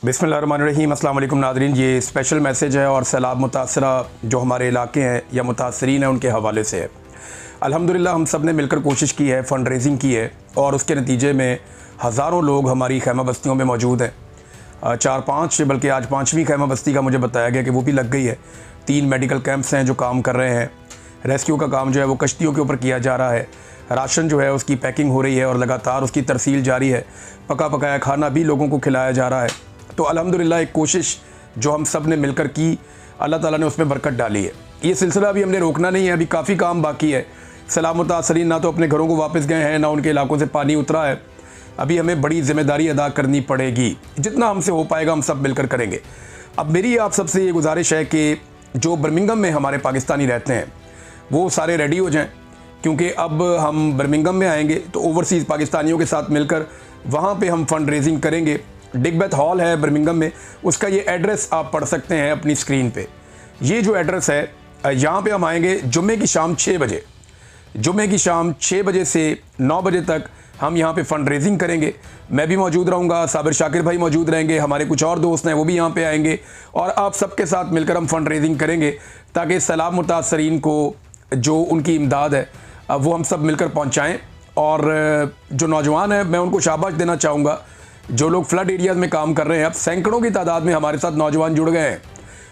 बिस्मिल्लाहिर्रहमानिर्रहीम। अस्सलाम वालेकुम नाज़रीन, ये स्पेशल मैसेज है और सैलाब मुतासरा जो हमारे इलाके हैं या मुतासरीन हैं उनके हवाले से है। अल्हम्दुलिल्लाह हम सब ने मिलकर कोशिश की है, फ़ंड रेजिंग की है और उसके नतीजे में हज़ारों लोग हमारी खैमा बस्तियों में मौजूद हैं। 4-5 बल्कि आज 5वीं खैमा बस्ती का मुझे बताया गया कि वो भी लग गई है। 3 मेडिकल कैंप्स हैं जो काम कर रहे हैं। रेस्क्यू का काम जो है वो कश्तियों के ऊपर किया जा रहा है। राशन जो है उसकी पैकिंग हो रही है और लगातार उसकी तरसील जारी है। पका पकाया खाना भी लोगों को खिलाया जा रहा है। तो अल्हम्दुलिल्लाह एक कोशिश जो हम सब ने मिलकर की, अल्लाह ताला ने उसमें बरकत डाली है। ये सिलसिला अभी हमने रोकना नहीं है, अभी काफ़ी काम बाकी है। सैलाब मुतासरीन ना तो अपने घरों को वापस गए हैं, ना उनके इलाकों से पानी उतरा है। अभी हमें बड़ी ज़िम्मेदारी अदा करनी पड़ेगी। जितना हमसे हो पाएगा हम सब मिलकर करेंगे। अब मेरी आप सबसे ये गुजारिश है कि जो बर्मिंघम में हमारे पाकिस्तानी रहते हैं वो सारे रेडी हो जाएं, क्योंकि अब हम बर्मिंघम में आएंगे तो ओवरसीज़ पाकिस्तानियों के साथ मिलकर वहाँ पे हम फ़ंड रेजिंग करेंगे। डिगबैथ हॉल है बर्मिंघम में, उसका ये एड्रेस आप पढ़ सकते हैं अपनी स्क्रीन पे। ये जो एड्रेस है यहाँ पे हम आएंगे जुम्मे की शाम 6 बजे। जुम्मे की शाम 6 बजे से 9 बजे तक हम यहाँ पे फ़ंड रेजिंग करेंगे। मैं भी मौजूद रहूँगा, साबिर शाकिर भाई मौजूद रहेंगे, हमारे कुछ और दोस्त हैं वो भी यहाँ पे आएंगे और आप सबके साथ मिलकर हम फ़ंड रेजिंग करेंगे ताकि सैलाब मुतासरीन को जो उनकी इमदाद है वो हम सब मिलकर पहुँचाएँ। और जो नौजवान है मैं उनको शाबाश देना चाहूँगा, जो लोग फ्लड एरियाज़ में काम कर रहे हैं। अब सैकड़ों की तादाद में हमारे साथ नौजवान जुड़ गए हैं।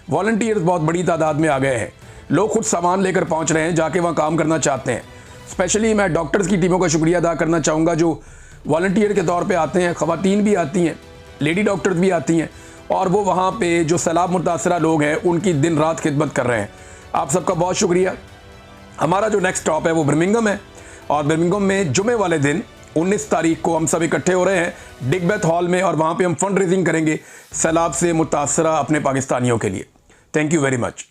वॉलंटियर्स बहुत बड़ी तादाद में आ गए हैं। लोग खुद सामान लेकर पहुंच रहे हैं, जाके वहां काम करना चाहते हैं। स्पेशली मैं डॉक्टर्स की टीमों का शुक्रिया अदा करना चाहूँगा जो वॉलंटियर के तौर पे आते हैं। ख़वातीन भी आती हैं, लेडी डॉक्टर्स भी आती हैं और वो वहाँ पे जो सैलाब मुतासरा लोग हैं उनकी दिन रात खिदमत कर रहे हैं। आप सबका बहुत शुक्रिया। हमारा जो नेक्स्ट स्टॉप है वो बर्मिंघम है और बर्मिंघम में जुमे वाले दिन 19 तारीख को हम सब इकट्ठे हो रहे हैं डिगबैथ हॉल में और वहाँ पे हम फंड रेजिंग करेंगे सैलाब से मुतासरा अपने पाकिस्तानियों के लिए। Thank you very much.